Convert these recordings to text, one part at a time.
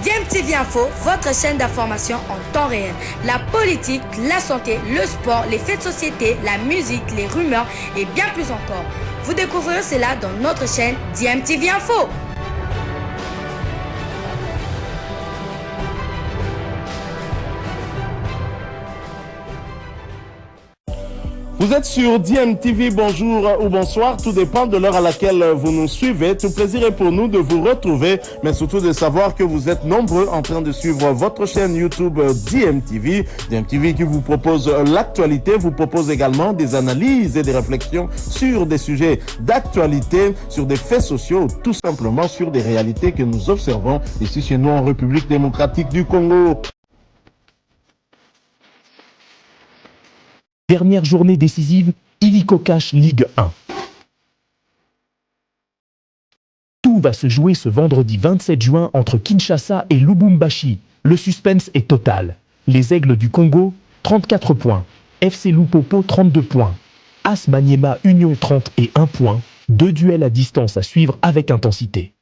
DMTV Info, votre chaîne d'information en temps réel. La politique, la santé, le sport, les faits de société, la musique, les rumeurs et bien plus encore. Vous découvrirez cela dans notre chaîne DMTV Info. Vous êtes sur DMTV, bonjour ou bonsoir, tout dépend de l'heure à laquelle vous nous suivez. Tout plaisir est pour nous de vous retrouver, mais surtout de savoir que vous êtes nombreux en train de suivre votre chaîne YouTube DMTV. DMTV qui vous propose l'actualité, vous propose également des analyses et des réflexions sur des sujets d'actualité, sur des faits sociaux, tout simplement sur des réalités que nous observons ici chez nous en République démocratique du Congo. Dernière journée décisive, Illico Cash Ligue 1. Tout va se jouer ce vendredi 27 juin entre Kinshasa et Lubumbashi. Le suspense est total. Les Aigles du Congo, 34 points. FC Lupopo, 32 points. AS Maniema Union, 31 points. 2 duels à distance à suivre avec intensité.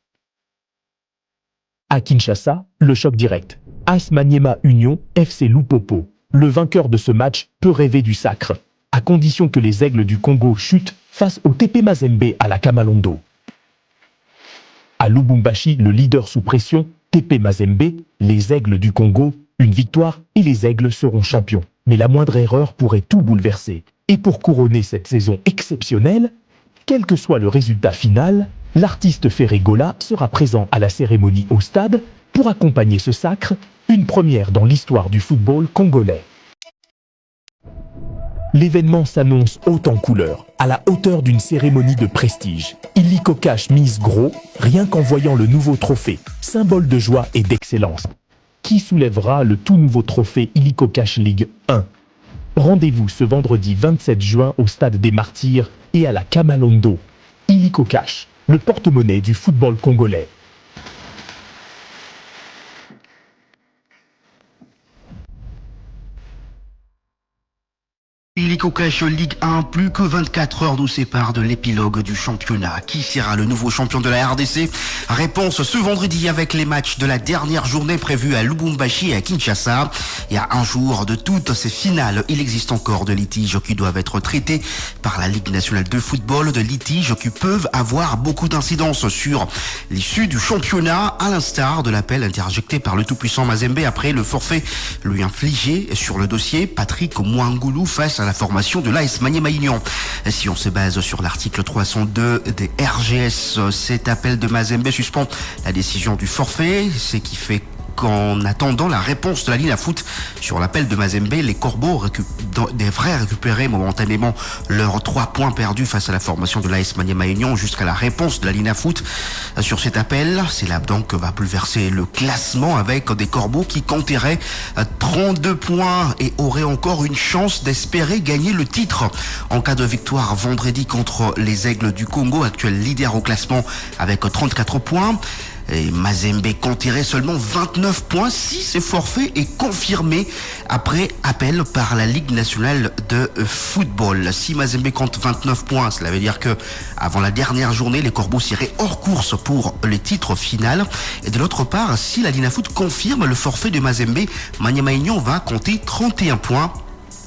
À Kinshasa, le choc direct. AS Maniema Union, FC Lupopo. Le vainqueur de ce match peut rêver du sacre, à condition que les Aigles du Congo chutent face au TP Mazembe à la Kamalondo. À Lubumbashi, le leader sous pression, TP Mazembe, les Aigles du Congo, une victoire et les Aigles seront champions. Mais la moindre erreur pourrait tout bouleverser. Et pour couronner cette saison exceptionnelle, quel que soit le résultat final, l'artiste Ferregola sera présent à la cérémonie au stade pour accompagner ce sacre, une première dans l'histoire du football congolais. L'événement s'annonce haut en couleur, à la hauteur d'une cérémonie de prestige. Illico Cash mise gros, rien qu'en voyant le nouveau trophée, symbole de joie et d'excellence. Qui soulèvera le tout nouveau trophée Illico Cash Ligue 1? Rendez-vous ce vendredi 27 juin au Stade des Martyrs et à la Kamalondo. Illico Cash, le porte-monnaie du football congolais. Illico Cash Ligue 1, plus que 24 heures nous séparent de l'épilogue du championnat. Qui sera le nouveau champion de la RDC? Réponse ce vendredi avec les matchs de la dernière journée prévue à Lubumbashi et à Kinshasa. Et à un jour de toutes ces finales, il existe encore de litiges qui doivent être traités par la Ligue nationale de football, de litiges qui peuvent avoir beaucoup d'incidence sur l'issue du championnat, à l'instar de l'appel interjecté par le tout-puissant Mazembe après le forfait lui infligé sur le dossier Patrick Mouangoulou face à la formation de l'AS Maniema Union. Si on se base sur l'article 302 des RGS, cet appel de Mazembe suspend la décision du forfait, ce qui fait qu'en attendant la réponse de la Lina Foot sur l'appel de Mazembe, les Corbeaux devraient récupérer momentanément leurs 3 points perdus face à la formation de l'AS Maniema Union jusqu'à la réponse de la Lina Foot sur cet appel. C'est là donc que va bouleverser le classement avec des Corbeaux qui compteraient 32 points et auraient encore une chance d'espérer gagner le titre en cas de victoire vendredi contre les Aigles du Congo, actuel leader au classement avec 34 points. Et Mazembe compterait seulement 29 points si ce forfait est confirmé après appel par la Ligue nationale de football. Si Mazembe compte 29 points, cela veut dire que avant la dernière journée, les Corbeaux seraient hors course pour le titre final. Et de l'autre part, si la Lina Foot confirme le forfait de Mazembe, Maniema Union va compter 31 points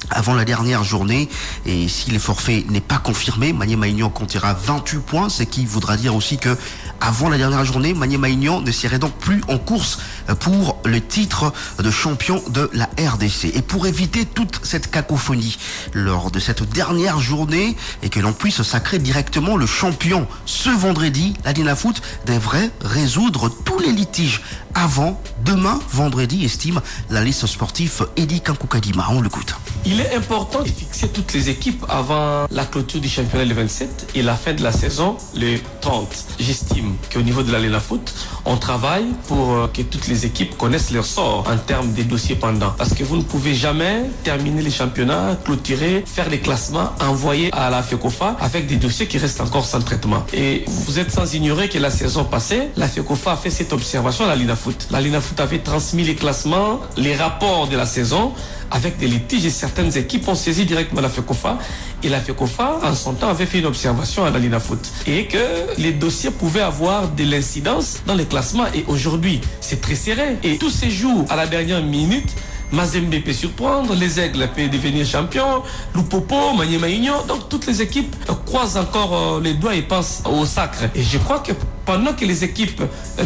avant la dernière journée. Et si le forfait n'est pas confirmé, Maniema Union comptera 28 points, ce qui voudra dire aussi que avant la dernière journée, Maniema Union ne serait donc plus en course pour le titre de champion de la RDC. Et pour éviter toute cette cacophonie lors de cette dernière journée et que l'on puisse sacrer directement le champion ce vendredi, la Lina Foot devrait résoudre tous les litiges avant demain vendredi, estime la liste sportive Eddie Kankukadima. On l'écoute. Il est important de fixer toutes les équipes avant la clôture du championnat le 27 et la fin de la saison le 30. J'estime qu'au niveau de la Lina Foot, on travaille pour que toutes les équipes connaissent leur sort en termes des dossiers pendants. Parce que vous ne pouvez jamais terminer les championnats, clôturer, faire les classements, envoyer à la FECOFA avec des dossiers qui restent encore sans traitement. Et vous êtes sans ignorer que la saison passée, la FECOFA a fait cette observation à la Lina Foot. La Lina Foot avait transmis les classements, les rapports de la saison avec des litiges et certaines équipes ont saisi directement la FECOFA et la FECOFA en son temps avait fait une observation à la Lina Foot et que les dossiers pouvaient avoir de l'incidence dans les classement et aujourd'hui, c'est très serré. Et tout se joue à la dernière minute. Mazembe peut surprendre, les Aigles peuvent devenir champions, Lupopo, Maniema Union. Donc toutes les équipes croisent encore les doigts et pensent au sacre. Et je crois que pendant que les équipes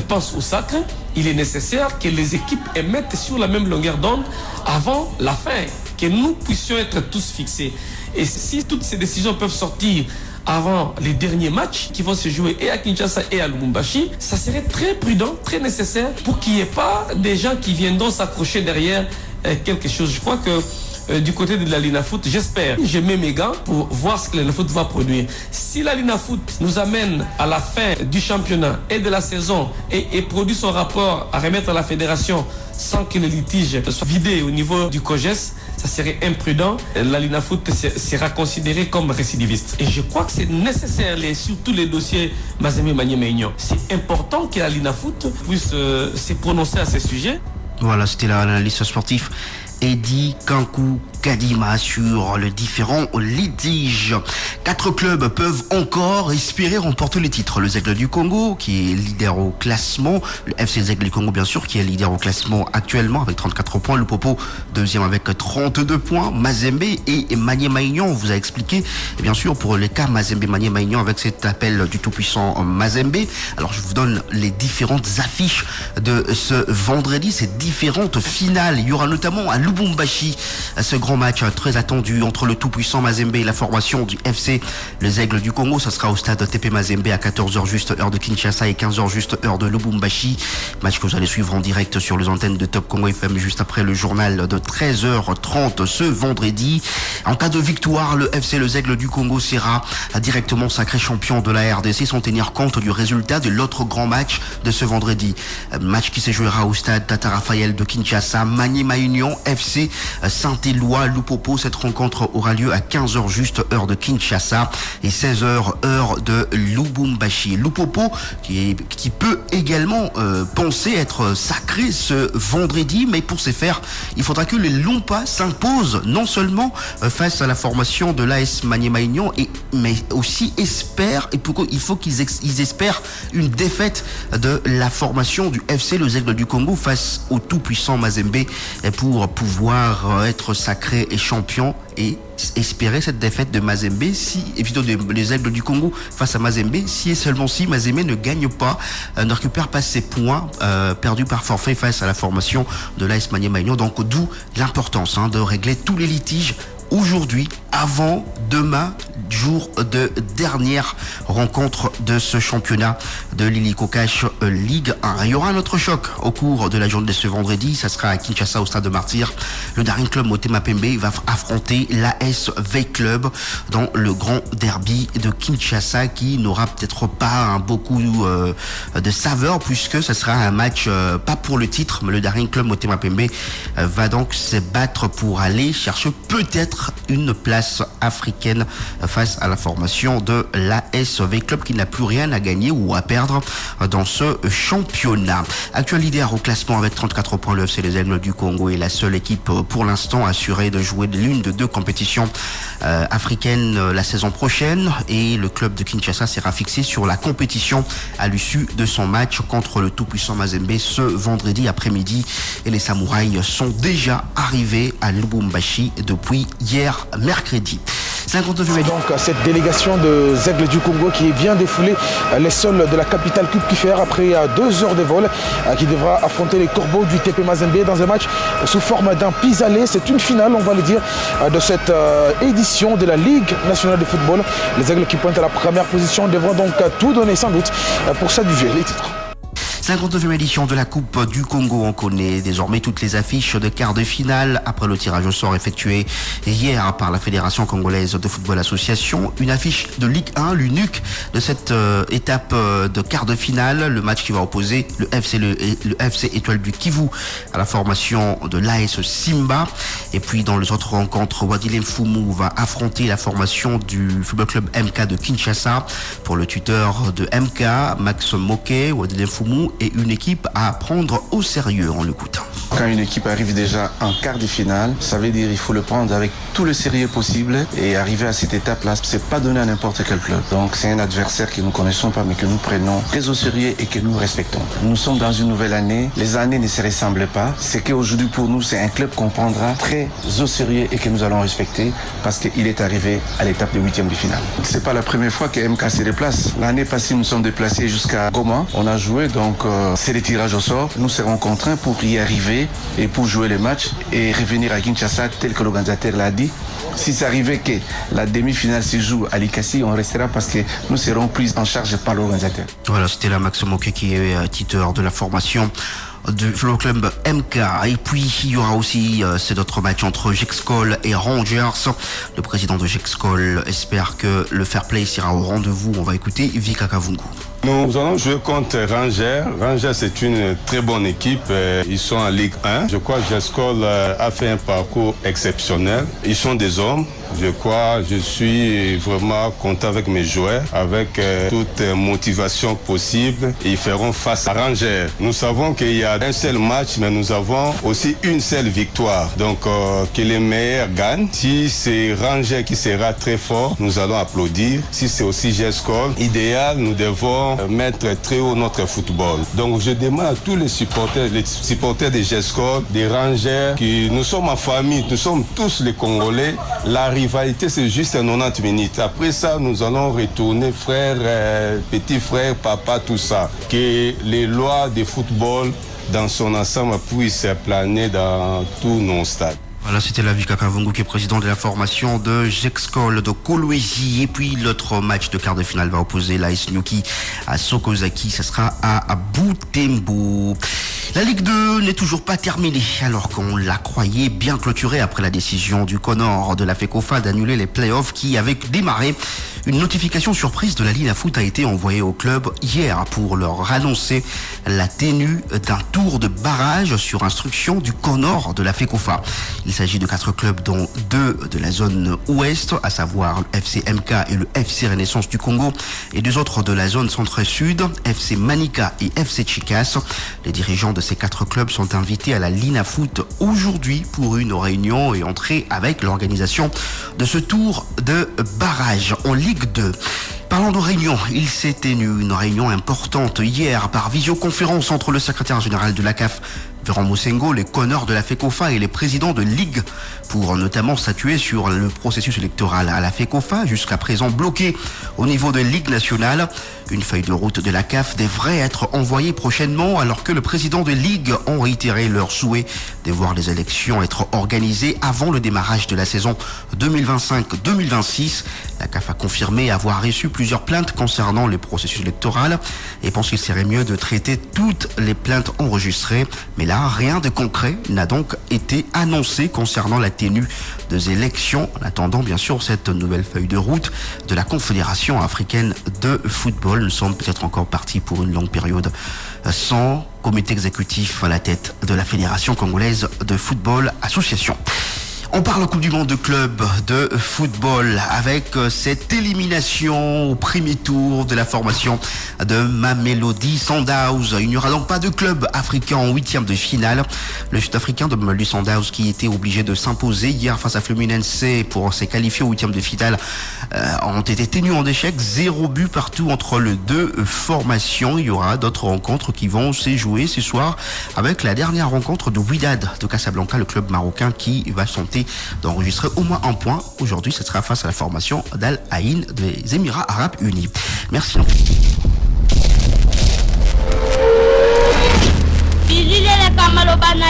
pensent au sacre, il est nécessaire que les équipes émettent sur la même longueur d'onde avant la fin, que nous puissions être tous fixés. Et si toutes ces décisions peuvent sortir avant les derniers matchs qui vont se jouer et à Kinshasa et à Lubumbashi, ça serait très prudent, très nécessaire pour qu'il n'y ait pas des gens qui viendront s'accrocher derrière quelque chose. Je crois que du côté de la Linafoot, j'espère, je mets mes gants pour voir ce que la Linafoot va produire. Si la Linafoot nous amène à la fin du championnat et de la saison et produit son rapport à remettre à la fédération sans que le litige soit vidé au niveau du COGES, ça serait imprudent. La Linafoot sera considérée comme récidiviste. Et je crois que c'est nécessaire, surtout les dossiers Mazembe, Maniema Union. C'est important que la Linafoot puisse se prononcer à ce sujet. Voilà, c'était l'analyste sportif Eddie Kankou Kadima sur le différent litige. 4 clubs peuvent encore espérer remporter les titres. Le Aigle du Congo, qui est leader au classement. Le FC Aigle du Congo, bien sûr, qui est leader au classement actuellement avec 34 points. Le Popo, deuxième avec 32 points. Mazembe et Maniema Union, on vous a expliqué, et bien sûr, pour les cas Mazembe, Maniema Union, avec cet appel du tout-puissant Mazembe. Alors, je vous donne les différentes affiches de ce vendredi, ces différentes finales. Il y aura notamment à Lubumbashi ce grand match très attendu entre le tout-puissant Mazembe et la formation du FC les Aigles du Congo. Ça sera au stade TP Mazembe à 14h juste heure de Kinshasa et 15h juste heure de Lubumbashi. Match que vous allez suivre en direct sur les antennes de Top Congo FM juste après le journal de 13h30 ce vendredi. En cas de victoire, le FC les Aigles du Congo sera directement sacré champion de la RDC sans tenir compte du résultat de l'autre grand match de ce vendredi. Match qui se jouera au stade Tata Raphaël de Kinshasa. Maniema Union FC Saint-Éloi Lupopo. Cette rencontre aura lieu à 15h juste heure de Kinshasa et 16h heure de Lubumbashi. Lupopo qui peut également penser être sacré ce vendredi, mais pour ce faire, il faudra que les Lumpa s'imposent non seulement face à la formation de l'AS Maniema Union, mais aussi espèrent, et pourquoi il faut qu'ils espèrent une défaite de la formation du FC les Aigles du Congo face au tout-puissant Mazembe pour pouvoir être sacré et champion et espérer cette défaite de Mazembe et plutôt les Aigles du Congo face à Mazembe si et seulement si Mazembe ne gagne pas, ne récupère pas ses points perdus par forfait face à la formation de l'AS Maniema Union. Donc d'où l'importance de régler tous les litiges aujourd'hui, avant demain, jour de dernière rencontre de ce championnat de l'Illico Cash Ligue 1. Il y aura un autre choc au cours de la journée de ce vendredi. Ça sera à Kinshasa au stade de Martyr. Le Daring Club Motema Pembe va affronter l'ASV Club dans le grand derby de Kinshasa qui n'aura peut-être pas beaucoup de saveur puisque ce sera un match pas pour le titre, mais le Daring Club Motema Pembe va donc se battre pour aller chercher peut-être une place africaine face à la formation de l'ASV Club qui n'a plus rien à gagner ou à perdre dans ce championnat. Actuel leader au classement avec 34 points, le FC les Aigles du Congo est la seule équipe pour l'instant assurée de jouer l'une de 2 compétitions africaines la saison prochaine et le club de Kinshasa sera fixé sur la compétition à l'issue de son match contre le tout-puissant Mazembe ce vendredi après-midi et les Samouraïs sont déjà arrivés à Lubumbashi depuis hier mercredi. 59e. Donc cette délégation de Aigles du Congo qui est bien défoulée les sols de la capitale Cup Kiffer après 2 heures de vol qui devra affronter les Corbeaux du TP Mazembe dans un match sous forme d'un pis-aller. C'est une finale, on va le dire, de cette édition de la Ligue nationale de football. Les Aigles qui pointent à la première position devront donc tout donner sans doute pour s'adjuger les titres. 59e édition de la Coupe du Congo. On connaît désormais toutes les affiches de quart de finale après le tirage au sort effectué hier par la Fédération congolaise de football association. Une affiche de Ligue 1, l'unique de cette étape de quart de finale. Le match qui va opposer le FC Étoile du Kivu à la formation de l'AS Simba. Et puis dans les autres rencontres, Wadile Mfumu va affronter la formation du Football Club MK de Kinshasa. Pour le tuteur de MK, Max Moke, Wadile Mfumu est une équipe à prendre au sérieux en l'écoutant. Quand une équipe arrive déjà en quart de finale, ça veut dire qu'il faut le prendre avec tout le sérieux possible et arriver à cette étape-là, c'est pas donné à n'importe quel club. Donc c'est un adversaire que nous connaissons pas mais que nous prenons très au sérieux et que nous respectons. Nous sommes dans une nouvelle année, les années ne se ressemblent pas. C'est qu'aujourd'hui pour nous c'est un club qu'on prendra très au sérieux et que nous allons respecter parce qu'il est arrivé à l'étape de 8e de finale. C'est pas la première fois que MK se déplace. L'année passée nous sommes déplacés jusqu'à Goma. On a joué donc c'est le tirage au sort. Nous serons contraints pour y arriver et pour jouer les matchs et revenir à Kinshasa tel que l'organisateur l'a dit. Si c'est arrivé que la demi-finale se joue à Likasi, on restera parce que nous serons pris en charge par l'organisateur. Voilà, c'était la Maxime Oké qui est titeur de la formation du club MK. Et puis il y aura aussi cet autre match entre Gexcol et Rangers. Le président de Gexcol espère que le fair play sera au rendez-vous. On va écouter Vika Kavungu. Nous allons jouer contre Rangers. Rangers, c'est une très bonne équipe. Ils sont en Ligue 1. Je crois que Gexcol a fait un parcours exceptionnel. Ils sont des hommes. Je crois je suis vraiment content avec mes joueurs, avec toute motivation possible. Ils feront face à Rangers. Nous savons qu'il y a un seul match, mais nous avons aussi une seule victoire. Donc, que les meilleurs gagnent. Si c'est Rangers qui sera très fort, nous allons applaudir. Si c'est aussi Gexcol, idéal, nous devons mettre très haut notre football. Donc, je demande à tous les supporters de Gexcol, des Rangers, que nous sommes en famille, nous sommes tous les Congolais. La rivalité, c'est juste 90 minutes. Après ça, nous allons retourner frère, petit frère, papa, tout ça. Que les lois de football dans son ensemble puissent planer dans tous nos stades. Voilà, c'était la Vika Kavungu qui est président de la formation de Gexcol de Kolwezi. Et puis l'autre match de quart de finale va opposer l'AS Nyuki à Sokozaki. Ça sera à Butembo. La Ligue 2 n'est toujours pas terminée alors qu'on la croyait bien clôturée après la décision du CONOR de la FECOFA d'annuler les playoffs qui avaient démarré. Une notification surprise de la Linafoot a été envoyée au club hier pour leur annoncer la tenue d'un tour de barrage sur instruction du CONOR de la FECOFA. Il s'agit de 4 clubs dont 2 de la zone ouest, à savoir le FC MK et le FC Renaissance du Congo, et 2 autres de la zone centre-sud, FC Manika et FC Chikas. Les dirigeants de ces 4 clubs sont invités à la Linafoot aujourd'hui pour une réunion et entrer avec l'organisation de ce tour de barrage en Ligue 2. Parlons de réunion, il s'est tenu une réunion importante hier par visioconférence entre le secrétaire général de la CAF, Véran Mosengo, les CONOR de la FECOFA et les présidents de Ligue pour notamment statuer sur le processus électoral à la FECOFA, jusqu'à présent bloqué au niveau de Ligue nationale. Une feuille de route de la CAF devrait être envoyée prochainement alors que le président de Ligue ont réitéré leur souhait de voir les élections être organisées avant le démarrage de la saison 2025-2026. La CAF a confirmé avoir reçu plusieurs plaintes concernant le processus électoral et pense qu'il serait mieux de traiter toutes les plaintes enregistrées. Mais là, rien de concret n'a donc été annoncé concernant la tenue des élections, en attendant bien sûr cette nouvelle feuille de route de la Confédération africaine de football. Nous sommes peut-être encore partis pour une longue période sans comité exécutif à la tête de la Fédération congolaise de football association. On parle Coupe du Monde de club de football avec cette élimination au premier tour de la formation de Mamelodi Sundowns. Il n'y aura donc pas de club africain en 8e de finale. Le Sud-Africain de Mamelodi Sundowns qui était obligé de s'imposer hier face à Fluminense pour se qualifier au 8e de finale ont été tenus en échec. 0 but partout entre les deux formations. Il y aura d'autres rencontres qui vont se jouer ce soir avec la dernière rencontre de Wydad de Casablanca, le club marocain qui va tenter d'enregistrer au moins un point. Aujourd'hui, ce sera face à la formation d'Al Ain des Émirats Arabes Unis. Merci. Bilile le kamalo bana